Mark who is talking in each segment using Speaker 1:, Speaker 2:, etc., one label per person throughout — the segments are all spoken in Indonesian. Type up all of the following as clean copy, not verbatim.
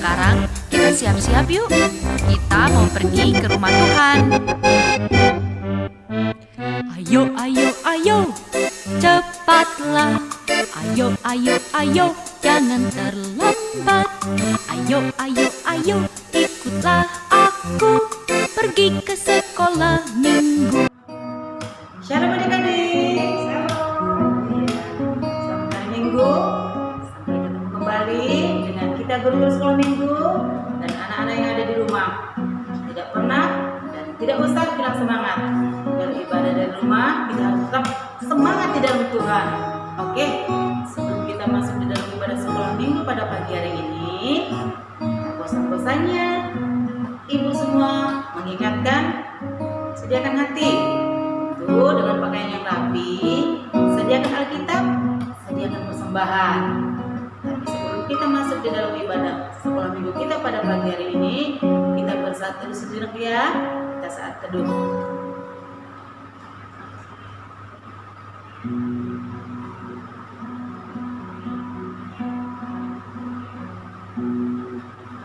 Speaker 1: Sekarang kita siap-siap yuk. Kita mau pergi ke rumah Tuhan. Ayo, ayo, ayo, cepatlah. Ayo, ayo, ayo, jangan terlambat. Ayo, ayo, ayo, ikutlah aku pergi ke sekolah minggu.
Speaker 2: Shalom adik-adik. Selamat hari Minggu. Sampai ketemu kembali dengan kita guru-guru sekolah minggu dan anak-anak yang ada di rumah. Tidak pernah dan tidak usah bilang semangat. Dalam ibadah dari rumah kita harus tetap semangat di dalam Tuhan. Oke, sebelum kita masuk di dalam ibadah sekolah minggu pada pagi hari ini, bosan-bosannya ibu semua mengingatkan, sediakan hati dengan pakaian yang rapi, sediakan Alkitab, sediakan persembahan. Tapi sebelum kita masuk di dalam ibadah sekolah minggu kita pada pagi hari ini, kita bersatu sejenak ya, kita saat teduh.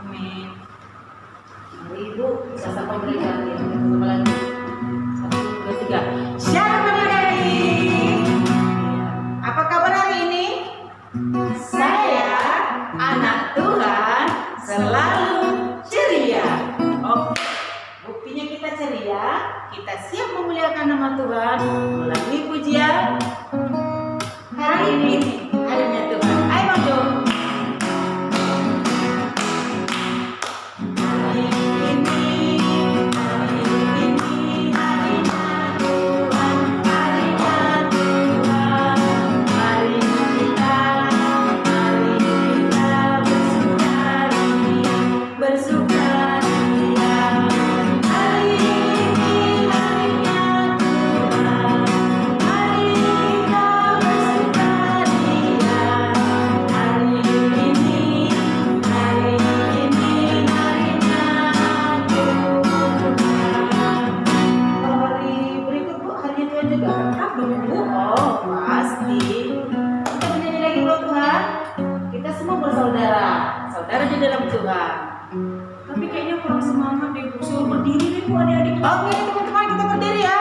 Speaker 2: Amin. Mari ibu, sapa berikan ya, sama lagi. 1, 2, 3. Shalom adik-adik. Apa kabar hari ini? Saya anak Tuhan selalu ceria. Oke, buktinya kita ceria. Kita siap memuliakan nama Tuhan melalui pujian hari ini. Harinya Tuhan. Ayo maju. Saudara di dalam Tuhan. Tapi kayaknya kurang semangat deh, Bu. Suruh berdiri deh, Bu, adik-adik. Oke, teman-teman, kita berdiri ya.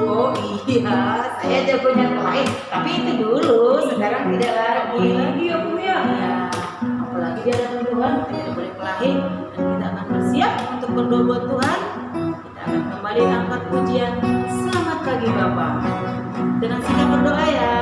Speaker 2: Oh iya, saya jagonya kelahi, tapi itu dulu, sekarang tidak lagi ya Bu ya. Apalagi dia datang Tuhan, kita tidak boleh kelahi dan kita akan bersiap untuk berdoa buat Tuhan. Kita akan kembali angkat pujian Selamat Pagi Bapak. Dengan kita berdoa ya.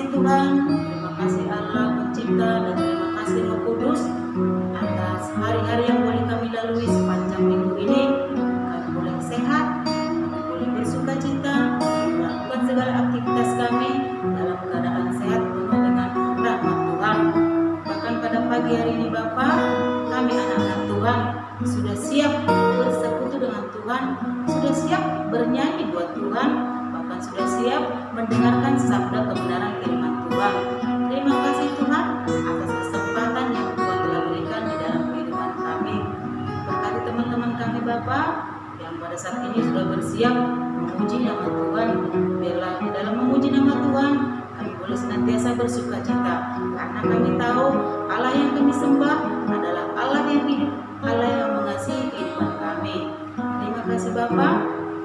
Speaker 2: Tuhan, terima kasih Allah Pencipta, dan terima kasih Roh Kudus atas hari-hari yang boleh kami lalui sepanjang minggu ini. Kami boleh sehat, kami boleh bersuka cita, melakukan segala aktivitas kami dalam keadaan sehat penuh dengan rahmat Tuhan. Bahkan pada pagi hari ini Bapa, kami anak-anak Tuhan sudah siap bersekutu dengan Tuhan, sudah siap bernyanyi buat Tuhan, bahkan sudah siap mendengarkan sabda kebenaran firman Tuhan. Terima kasih Tuhan atas kesempatan yang Tuhan telah berikan di dalam kehidupan kami. Berkati teman-teman kami Bapa yang pada saat ini sudah bersiap memuji nama Tuhan. Biarlah di dalam memuji nama Tuhan kami boleh senantiasa bersuka cita, karena kami tahu Allah yang kami sembah adalah Allah yang hidup, Allah yang mengasihi kehidupan kami. Terima kasih Bapa.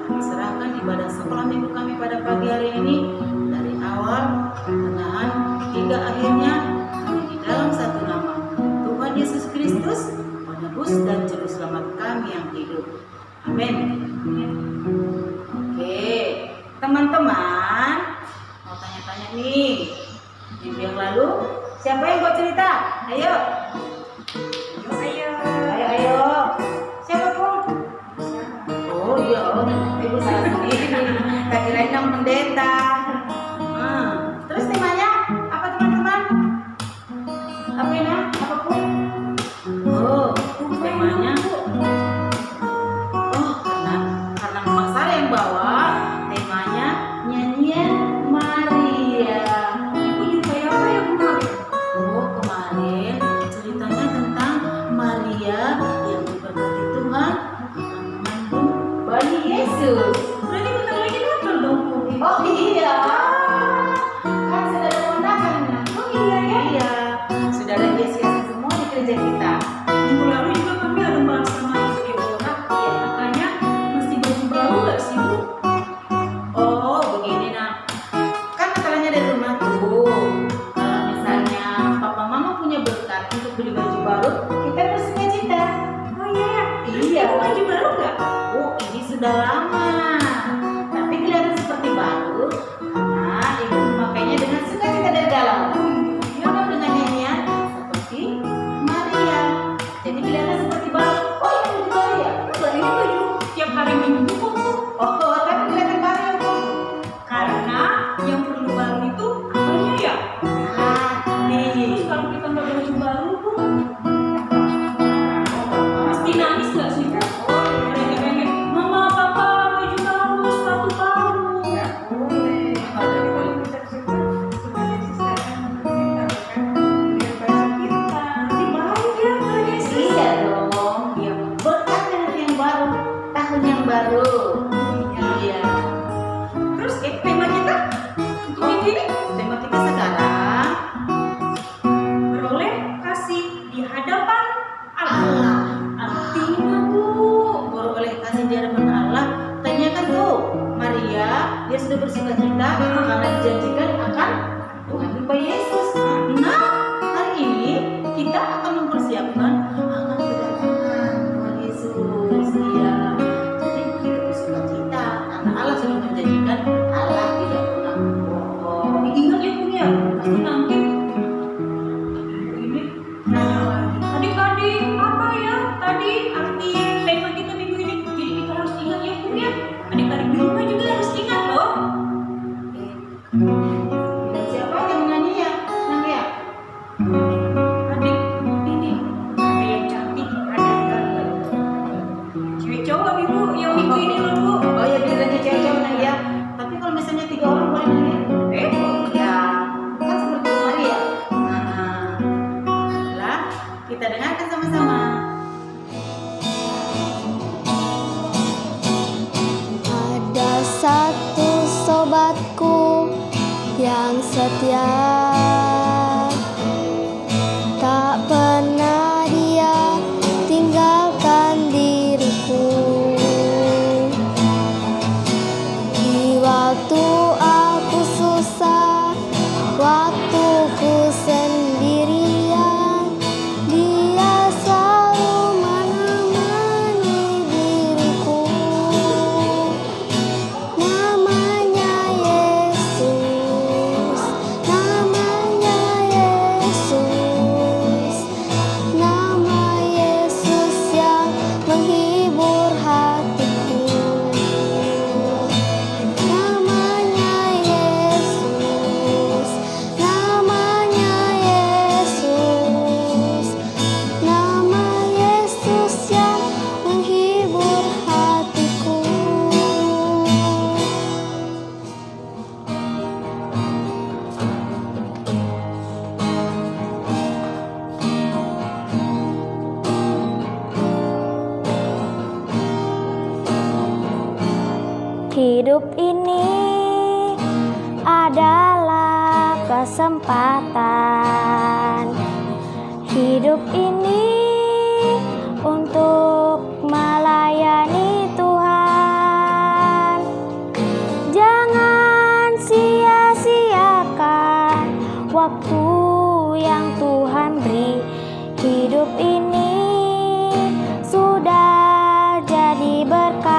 Speaker 2: Kami serahkan ibadah sekolah minggu kami pada pagi hari ini, dari awal, pertengahan, hingga akhirnya, hanya di dalam satu nama, Tuhan Yesus Kristus, penebus dan juru selamat kami yang hidup. Amin. Oke, teman-teman, mau tanya-tanya nih, minggu yang lalu, siapa yang buat cerita? Ayo. Ayo. Siapa pun? Oh iya, ibu salah sendiri. Tak kirain nama pendeta. Terus temanya apa teman-teman? Apa ini? Apa pun? Oh, temanya. Oh, karena Mama Sarah yang bawa, temanya nyanyian Maria. Ibu juga apa ya kemarin? Oh, kemarin ceritanya tentang Maria yang diberkati Tuhan akan mengandung bayi Yesus. Berarti bentar lagi Natal dong. Oh iya. Kan sudah ada undangannya. Oh iya ya. Iya. Sudah ada hias-hiasan semua di gereja kita.
Speaker 3: Minggu lalu juga kami ada bahas sama ibu orang, ya katanya mesti baju baru nggak sih Bu?
Speaker 2: Oh begini nak. Kan masalahnya dari rumah tuh. Kalau misalnya papa mama punya berkat untuk beli baju baru, kita bersuka cita.
Speaker 3: Oh iya ya.
Speaker 2: Iya.
Speaker 3: Ibu baju baru nggak?
Speaker 2: Oh ini sudah lama, tapi kelihatan seperti baru karena ibu memakainya dengan sukacita dari dalam. Penuh dengan nyanyian seperti Maria. Jadi kelihatan seperti baru. Oh ini baju baru ya?
Speaker 3: Enggak, ini baju tiap hari Minggu kok Bu.
Speaker 2: Oh tapi kelihatan baru ya Bu.
Speaker 3: Karena yang perlu baru itu apanya ya? Terus kalau kita nggak baju baru Bu, pasti nangis nggak sih Bu? Pengen, Mama, Papa, baju baru, sepatu baru. Nanti baik ya, Kak Yesus.
Speaker 2: Iya dong. Iya. Berkat dengan yang baru, tahun yang baru. Iya.
Speaker 3: Terus tema kita untuk minggu ini
Speaker 2: Tema kita sekarang
Speaker 3: beroleh kasih di hadapan Allah.
Speaker 2: Allah.
Speaker 3: Artinya Bu,
Speaker 2: Baru oleh kasih di hadapan Allah. Tanyakan tuh Maria, dia sudah bersuka cita karena dijanjikan akan mengandung bayi Yesus. Nah, hari ini kita akan mempersiapkan akan kedatangan Tuhan Yesus. Iya. Jadi kita bersuka cita karena Allah sudah menjanjikan, Allah tidak pernah bohong.
Speaker 3: ingat ya Bu ya, pasti nanti ini nanya lagi. Adik-adik apa ya tadi arti tema kita minggu ini? Jadi kita harus ingat ya Bu ya. Adik-adik di rumah juga harus ingat loh.
Speaker 2: Dan siapa yang menyanyi ya? Nang ya?
Speaker 3: Adik ini ada yang cantik, ada yang ganteng. Cewek cowok Ibu yang minggu ini loh Bu.
Speaker 2: Oh ya, biasanya cewek-cewek nang ya. Tapi kalau misalnya 3 orang boleh nang ya? Ya, kan seperti Maria. Lah, kita dengarkan sama-sama.
Speaker 4: Ada satu sobatku yang setia, tak pernah dia tinggalkan diriku. Di waktu aku susah, waktu ku sendirian, dia selalu menemani diriku. Namanya Yesus, kesempatan hidup ini untuk melayani Tuhan. Jangan sia-siakan waktu yang Tuhan beri. Hidup ini sudah jadi berkat.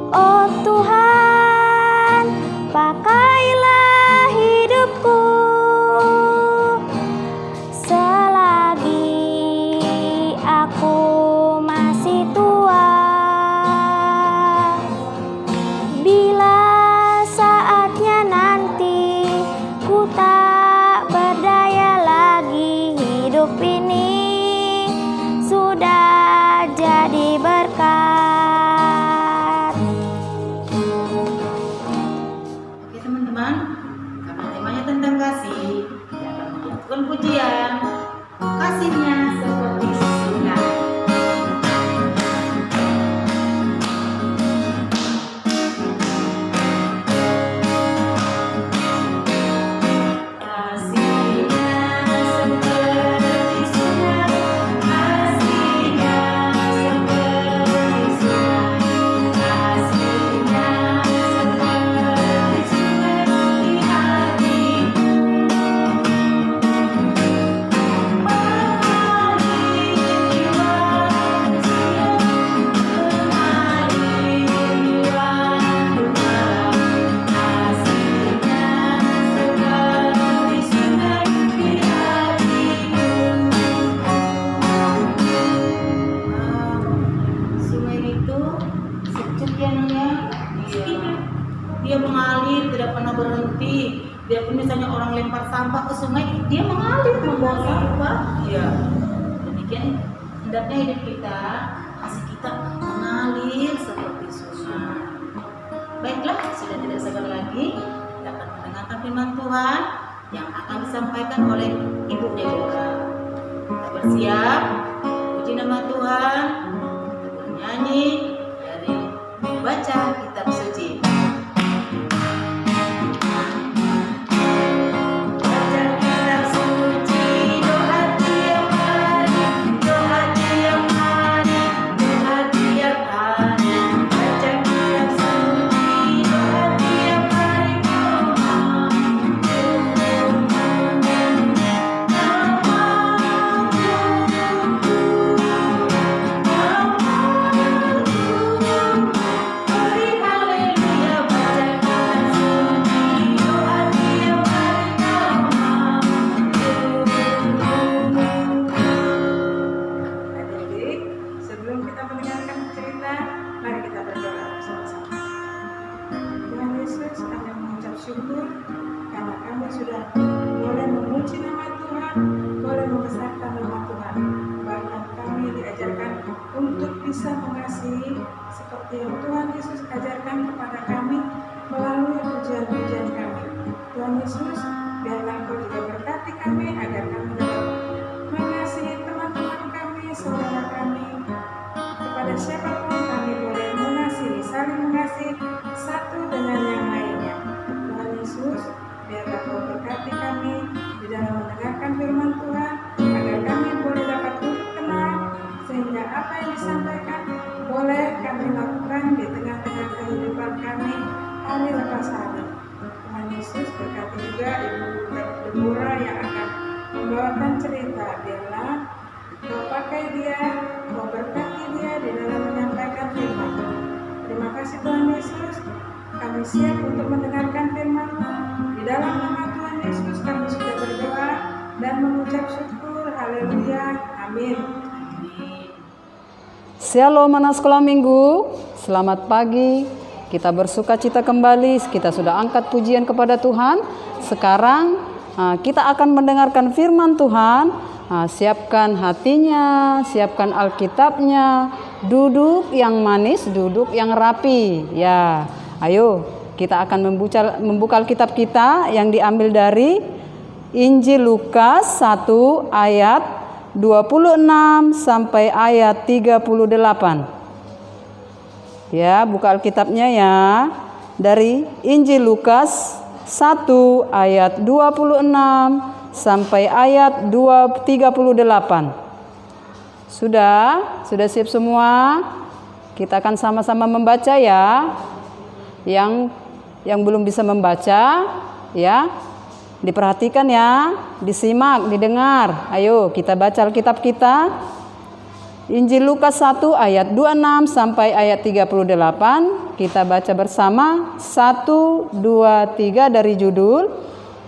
Speaker 4: Oh Tuhan, pakailah hidupku selagi aku masih tua. Bila saatnya nanti ku tak berdaya lagi, hidup ini sudah jadi berkat.
Speaker 2: Oke teman-teman, karena temanya tentang kasih, kita akan melanjutkan pujian. Kasihnya seperti sungai. Kasihnya seperti sungai, kasihnya seperti sungai, kasihnya seperti sungai di hatiku. Mengalir jiwa manusia, mengalir jiwa gembala. Kasihnya seperti sungai di hatiku. Sungai itu sejuk ya Naya. Dia mengalir, tidak pernah berhenti. Dia pun misalnya orang lempar sampah ke sungai, dia mengalir membawa sampah. Iya. Demikian hendaknya hidup kita, kasih kita mengalir seperti sungai. Baiklah, sudah tidak sabar lagi, kita akan mendengarkan firman Tuhan yang akan disampaikan oleh Ibu Deborah. Kita bersiap, puji nama Tuhan, kita bernyanyi dari baca kitab suci. Baca kitab suci, doa tiap hari, doa tiap hari, doa tiap hari. Baca kitab suci, doa tiap hari, beri haleluya. Baca kitab suci, doa tiap hari.
Speaker 5: Adik-adik, sebelum kita mendengarkan cerita, mari kita berdoa bersama-sama. Tuhan Yesus, kami mengucap syukur karena kami sudah boleh memuji nama Tuhan, boleh membesarkan nama Tuhan. Bahkan kami diajarkan untuk bisa mengasihi seperti yang Tuhan Yesus ajarkan kepada kami melalui pujian-pujian kami. Tuhan Yesus, biarlah Engkau juga berkati kami agar kami dapat mengasihi teman-teman kami, saudara kami. Kepada siapapun kami boleh mengasihi, saling mengasihi satu dengan yang lainnya. Tuhan Yesus, biarlah Kau berkati kami di dalam mendengarkan firman Tuhan, agar kami boleh dapat duduk tenang, sehingga apa yang disampaikan boleh kami lakukan di tengah-tengah kehidupan kami hari lepas hari. Tuhan Yesus, berkati juga Ibu Deborah yang akan membawakan cerita. Biarlah Kau pakai dia, Kau berkati dia di dalam menyampaikan firman. Terima kasih Tuhan Yesus. Kami siap untuk mendengarkan firman-Mu. Di dalam nama Tuhan Yesus kami sudah berdoa dan mengucap syukur. Haleluya. Amin.
Speaker 6: Shalom anak sekolah minggu, selamat pagi. Kita bersuka cita kembali, kita sudah angkat pujian kepada Tuhan. Sekarang kita akan mendengarkan firman Tuhan. Siapkan hatinya, siapkan Alkitabnya, duduk yang manis, duduk yang rapi. Ya, ayo kita akan membuka Alkitab kita yang diambil dari Injil Lukas 1 ayat 26 sampai ayat 38. Ya, buka Alkitabnya ya. Dari Injil Lukas 1 ayat 26 sampai ayat 38. Sudah siap semua? Kita akan sama-sama membaca ya. Yang belum bisa membaca ya, diperhatikan ya, disimak, didengar. Ayo kita baca Alkitab kita. Injil Lukas 1 ayat 26 sampai ayat 38. Kita baca bersama. 1, 2, 3 dari judul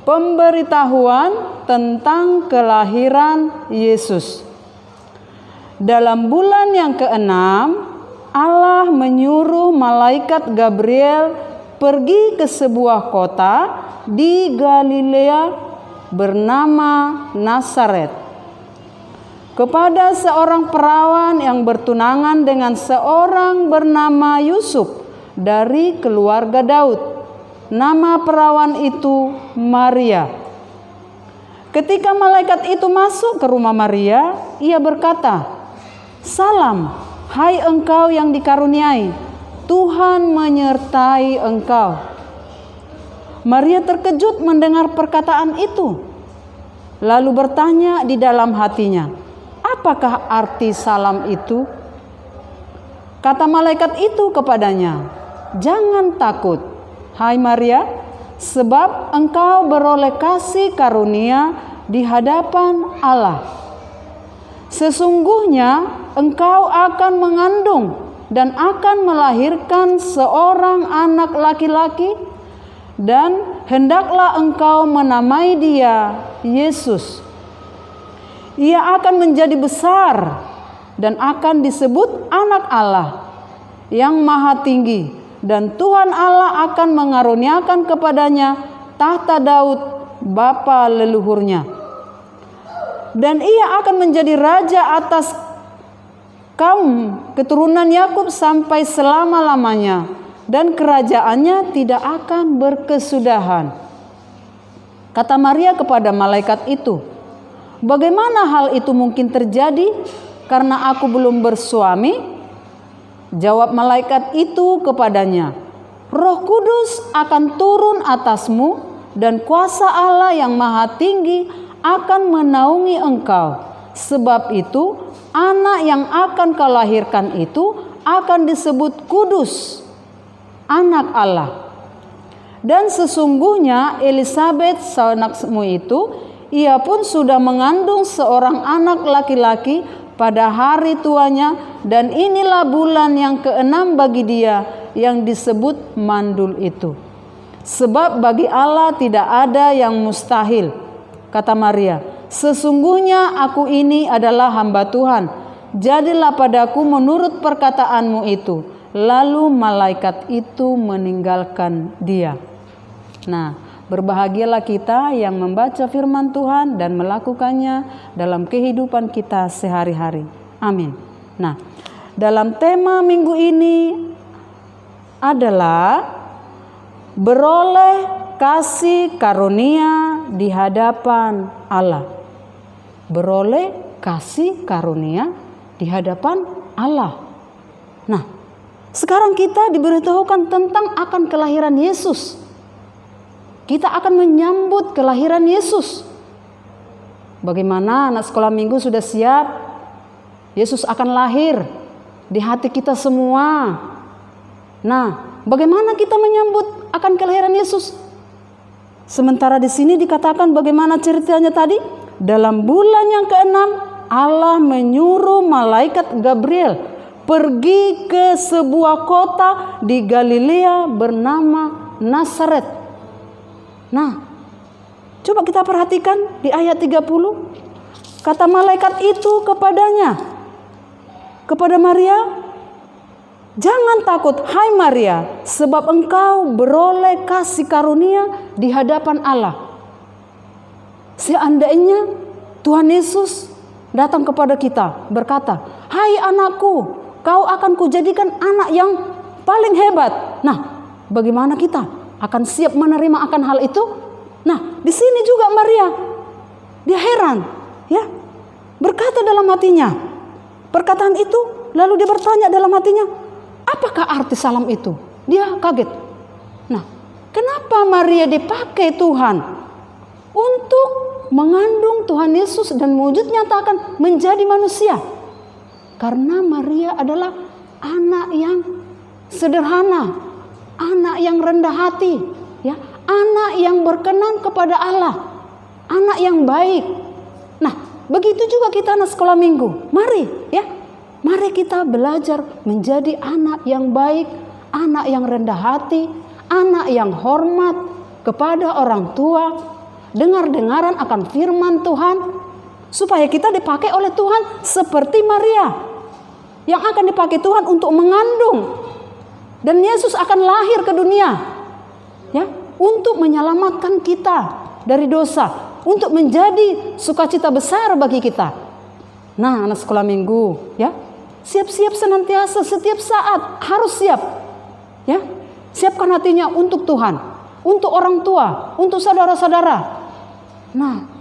Speaker 6: Pemberitahuan tentang kelahiran Yesus. Dalam bulan yang ke-6, Allah menyuruh malaikat Gabriel pergi ke sebuah kota di Galilea bernama Nazaret, kepada seorang perawan yang bertunangan dengan seorang bernama Yusuf dari keluarga Daud. Nama perawan itu Maria. Ketika malaikat itu masuk ke rumah Maria, ia berkata, "Salam, hai engkau yang dikaruniai, Tuhan menyertai engkau." Maria terkejut mendengar perkataan itu, lalu bertanya di dalam hatinya, "Apakah arti salam itu?" Kata malaikat itu kepadanya, "Jangan takut, hai Maria, sebab engkau beroleh kasih karunia di hadapan Allah. Sesungguhnya engkau akan mengandung dan akan melahirkan seorang anak laki-laki, dan hendaklah engkau menamai dia Yesus. Ia akan menjadi besar dan akan disebut Anak Allah yang Maha Tinggi, dan Tuhan Allah akan mengaruniakan kepadanya tahta Daud bapa leluhurnya. Dan ia akan menjadi raja atas kaum keturunan Yakub sampai selama-lamanya, dan kerajaannya tidak akan berkesudahan." Kata Maria kepada malaikat itu, "Bagaimana hal itu mungkin terjadi karena aku belum bersuami?" Jawab malaikat itu kepadanya, "Roh Kudus akan turun atasmu, dan kuasa Allah yang Maha Tinggi akan menaungi engkau. Sebab itu, anak yang akan kau lahirkan itu akan disebut kudus, Anak Allah. Dan sesungguhnya Elisabet saudaramu itu, ia pun sudah mengandung seorang anak laki-laki pada hari tuanya, dan inilah bulan yang ke-6 bagi dia yang disebut mandul itu. Sebab bagi Allah tidak ada yang mustahil." Kata Maria, "Sesungguhnya aku ini adalah hamba Tuhan, jadilah padaku menurut perkataanmu itu." Lalu malaikat itu meninggalkan dia. Nah, berbahagialah kita yang membaca firman Tuhan dan melakukannya dalam kehidupan kita sehari-hari. Amin. Nah, dalam tema minggu ini adalah beroleh kasih karunia di hadapan Allah. Beroleh kasih karunia di hadapan Allah. Nah, sekarang kita diberitahukan tentang akan kelahiran Yesus. Kita akan menyambut kelahiran Yesus. Bagaimana anak sekolah minggu sudah siap? Yesus akan lahir di hati kita semua. Nah, bagaimana kita menyambut akan kelahiran Yesus? Sementara di sini dikatakan bagaimana ceritanya tadi? Dalam bulan yang ke-6, Allah menyuruh malaikat Gabriel pergi ke sebuah kota di Galilea bernama Nazaret. Nah, coba kita perhatikan di ayat 30. Kata malaikat itu kepadanya, kepada Maria, "Jangan takut, hai Maria, sebab engkau beroleh kasih karunia di hadapan Allah." Seandainya Tuhan Yesus datang kepada kita berkata, "Hai anakku, kau akan kujadikan anak yang paling hebat." Nah, bagaimana kita akan siap menerima akan hal itu? Nah, di sini juga Maria, dia heran, ya, berkata dalam hatinya perkataan itu, lalu dia bertanya dalam hatinya, apakah arti salam itu? Dia kaget. Nah, Kenapa Maria dipakai Tuhan untuk mengandung Tuhan Yesus dan wujud nyatakan menjadi manusia? Karena Maria adalah anak yang sederhana, anak yang rendah hati, ya, anak yang berkenan kepada Allah, anak yang baik. Nah, begitu juga kita anak sekolah minggu. Mari kita belajar menjadi anak yang baik, anak yang rendah hati, anak yang hormat kepada orang tua, dengar-dengaran akan firman Tuhan, supaya kita dipakai oleh Tuhan seperti Maria yang akan dipakai Tuhan untuk mengandung, dan Yesus akan lahir ke dunia, ya, untuk menyelamatkan kita dari dosa, untuk menjadi sukacita besar bagi kita. Nah, anak sekolah minggu, ya, siap-siap senantiasa, setiap saat harus siap, ya, siapkan hatinya untuk Tuhan, untuk orang tua, untuk saudara-saudara. Nah,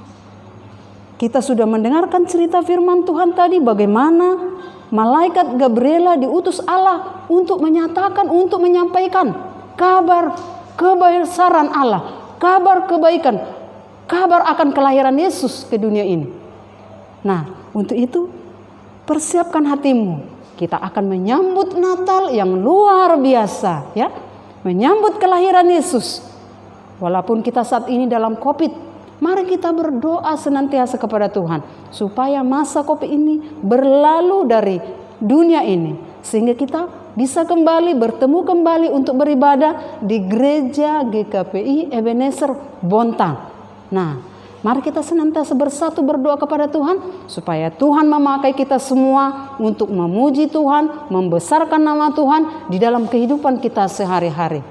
Speaker 6: kita sudah mendengarkan cerita firman Tuhan tadi, bagaimana malaikat Gabriela diutus Allah untuk menyatakan, untuk menyampaikan kabar kebesaran Allah, kabar kebaikan, kabar akan kelahiran Yesus ke dunia ini. Nah, untuk itu persiapkan hatimu. Kita akan menyambut Natal yang luar biasa, ya. Menyambut kelahiran Yesus. Walaupun kita saat ini dalam Covid, mari kita berdoa senantiasa kepada Tuhan supaya masa Covid ini berlalu dari dunia ini, sehingga kita bisa kembali bertemu kembali untuk beribadah di gereja GKPI Ebenezer Bontang. Nah, mari kita senantiasa bersatu berdoa kepada Tuhan supaya Tuhan memakai kita semua untuk memuji Tuhan, membesarkan nama Tuhan di dalam kehidupan kita sehari-hari.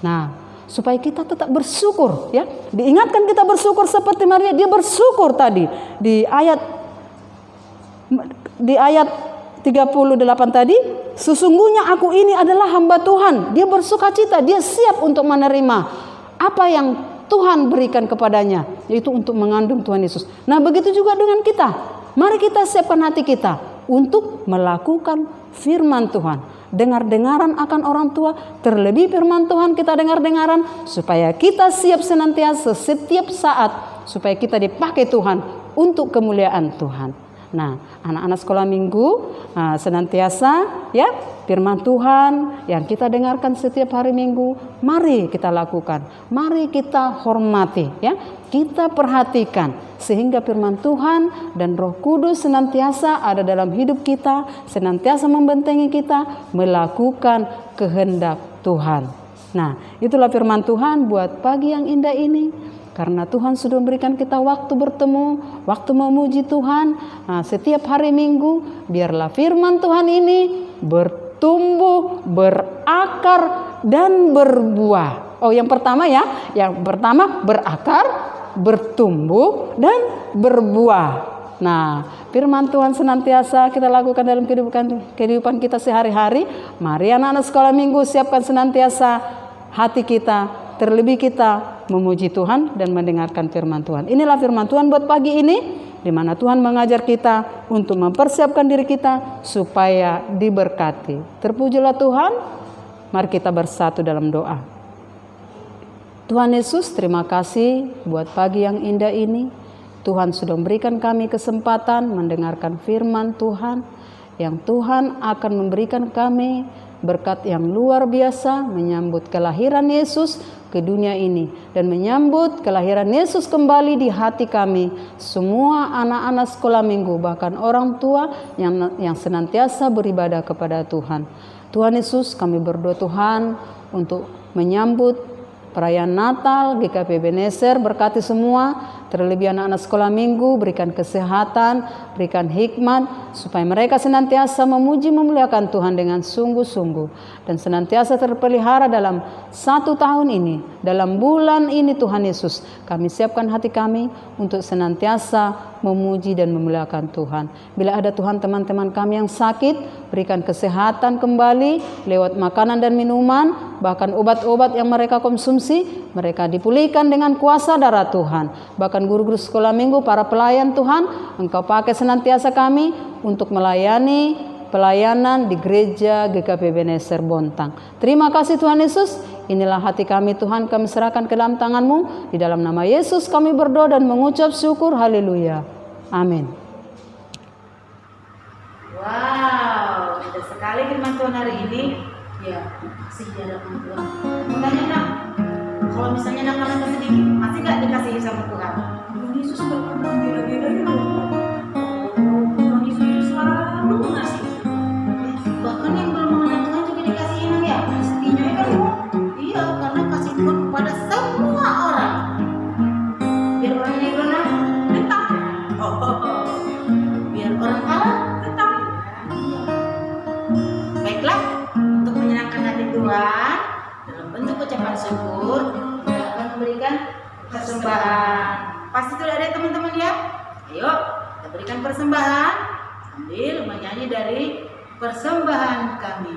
Speaker 6: Nah, supaya kita tetap bersyukur, ya. Diingatkan kita bersyukur seperti Maria, dia bersyukur tadi di ayat 38 tadi, sesungguhnya aku ini adalah hamba Tuhan. Dia bersukacita, dia siap untuk menerima apa yang Tuhan berikan kepadanya, yaitu untuk mengandung Tuhan Yesus. Nah, begitu juga dengan kita. Mari kita siapkan hati kita untuk melakukan firman Tuhan. Dengar-dengaran akan orang tua, terlebih firman Tuhan kita dengar-dengaran, supaya kita siap senantiasa setiap saat, supaya kita dipakai Tuhan untuk kemuliaan Tuhan. Nah, anak-anak sekolah minggu, senantiasa, ya, firman Tuhan yang kita dengarkan setiap hari Minggu, mari kita lakukan, mari kita hormati, ya, kita perhatikan, sehingga firman Tuhan dan Roh Kudus senantiasa ada dalam hidup kita, senantiasa membentengi kita melakukan kehendak Tuhan. Nah, itulah firman Tuhan buat pagi yang indah ini. Karena Tuhan sudah memberikan kita waktu bertemu, waktu memuji Tuhan, setiap hari Minggu, biarlah firman Tuhan ini bertumbuh, berakar, dan berbuah. Oh, yang pertama ya, yang pertama berakar, bertumbuh, dan berbuah. Nah, firman Tuhan senantiasa kita lakukan dalam kehidupan kita sehari-hari. Mari anak-anak sekolah minggu siapkan senantiasa hati kita, terlebih kita memuji Tuhan dan mendengarkan firman Tuhan. Inilah firman Tuhan buat pagi ini, di mana Tuhan mengajar kita untuk mempersiapkan diri kita supaya diberkati. Terpujilah Tuhan. Mari kita bersatu dalam doa. Tuhan Yesus, terima kasih buat pagi yang indah ini. Tuhan sudah memberikan kami kesempatan mendengarkan firman Tuhan, yang Tuhan akan memberikan kami berkat yang luar biasa menyambut kelahiran Yesus ke dunia ini dan menyambut kelahiran Yesus kembali di hati kami, semua anak-anak sekolah minggu, bahkan orang tua yang senantiasa beribadah kepada Tuhan. Tuhan Yesus, kami berdoa Tuhan untuk menyambut perayaan Natal GKP Ebenezer, berkati semua, terlebih anak-anak sekolah minggu, berikan kesehatan, berikan hikmat, supaya mereka senantiasa memuji memuliakan Tuhan dengan sungguh-sungguh, dan senantiasa terpelihara dalam 1 tahun ini, dalam bulan ini. Tuhan Yesus, kami siapkan hati kami untuk senantiasa memuji dan memuliakan Tuhan. Bila ada Tuhan teman-teman kami yang sakit, berikan kesehatan kembali lewat makanan dan minuman, bahkan obat-obat yang mereka konsumsi, mereka dipulihkan dengan kuasa darah Tuhan. Bahkan guru-guru sekolah minggu, para pelayan Tuhan, Engkau pakai senantiasa kami untuk melayani pelayanan di gereja GKP Ebenezer Bontang. Terima kasih Tuhan Yesus. Inilah hati kami Tuhan, kami serahkan ke dalam tangan-Mu. Di dalam nama Yesus kami berdoa dan mengucap syukur. Haleluya. Amin.
Speaker 2: Wow, indah sekali firman Tuhan hari ini. Ya, kasih di hadapan Tuhan. Tanya nak, kalau misalnya nak sedikit, masih nggak dikasihi sama Tuhan?
Speaker 3: Tuhan Yesus berperan beda-beda ya loh. Tuhan Yesus selalu ngasih.
Speaker 2: Bahkan yang belum mengenal Tuhan juga dikasihi ya.
Speaker 3: Pastinya ya kan Bu?
Speaker 2: Iya, karena kasih Tuhan kepada semua orang. Biar orang Negro tetap. Biar orang Arab tetap. Baiklah, untuk menyenangkan hati Tuhan, dalam bentuk ucapan syukur, kita akan memberikan persembahan. Pasti sudah ada teman-teman ya. Ayo, kita berikan persembahan sambil menyanyi dari persembahan kami.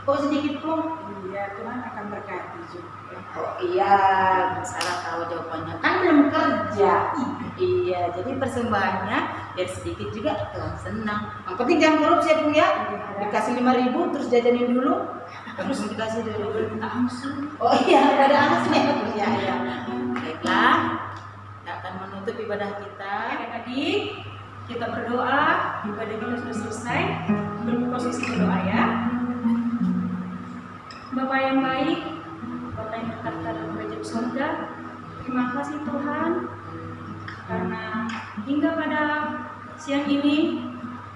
Speaker 2: Kok sedikit pun?
Speaker 5: Iya, Tuhan akan berkati juga.
Speaker 2: Oh iya, salah tahu jawabannya. Kan belum kerja. Iya, jadi persembahannya biar sedikit juga Tuhan senang. Yang penting jangan korupsi ya Bu ya. Dikasih 5.000 terus jajanin dulu. Terus dikasih dulu. Oh iya, ada angsnya. Iya, iya. Baiklah, kita akan menutup ibadah kita.
Speaker 3: Adik-adik, kita berdoa. Ibadah kita sudah selesai. Berposisi berdoa ya. Bapak yang baik, Bapak yang berkata dalam kerajaan surga, terima kasih Tuhan karena hingga pada siang ini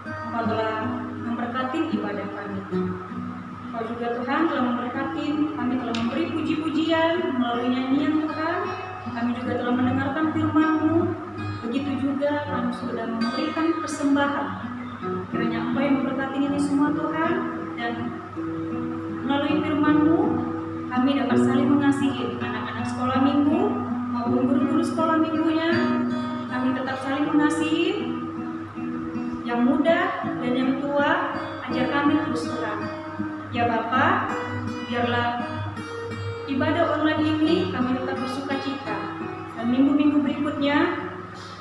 Speaker 3: Engkau telah memberkati ibadah kami. Engkau juga Tuhan telah memberkati, kami telah memberi puji-pujian melalui nyanyian Tuhan. Kami juga telah mendengarkan firman-Mu. Begitu juga kami sudah memberikan persembahan. Kiranya Engkau yang memberkati ini semua Tuhan, dan melalui firman-Mu, kami dapat saling mengasihi anak-anak sekolah minggu maupun guru-guru sekolah minggunya. Kami tetap saling mengasihi yang muda dan yang tua. Ajar kami terus Tuhan. Ya Bapa, biarlah ibadah online ini kami tetap bersuka cita. Dan minggu-minggu berikutnya,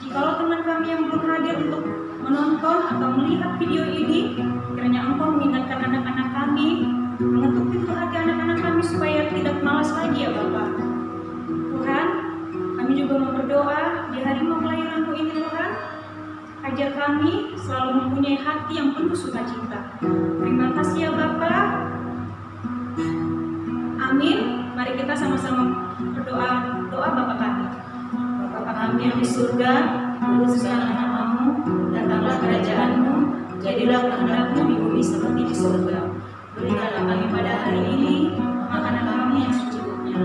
Speaker 3: jikalau teman kami yang belum hadir untuk menonton atau melihat video ini, kiranya Engkau mengingatkan anak-anak kami, mengetuk pintu hati anak-anak kami supaya tidak malas lagi ya Bapak. Tuhan, kami juga mau berdoa di hari mau kelahiran-Mu ini Tuhan. Ajar kami selalu mempunyai hati yang penuh sukacita. Terima kasih ya Bapak. Amin. Mari kita sama-sama berdoa doa Bapa kami. Bapa kami yang di surga, kuduskanlah nama-Mu, datanglah kerajaan-Mu, jadilah kehendak-Mu di bumi seperti di surga. Berikanlah kami pada hari ini makanan kami yang secukupnya.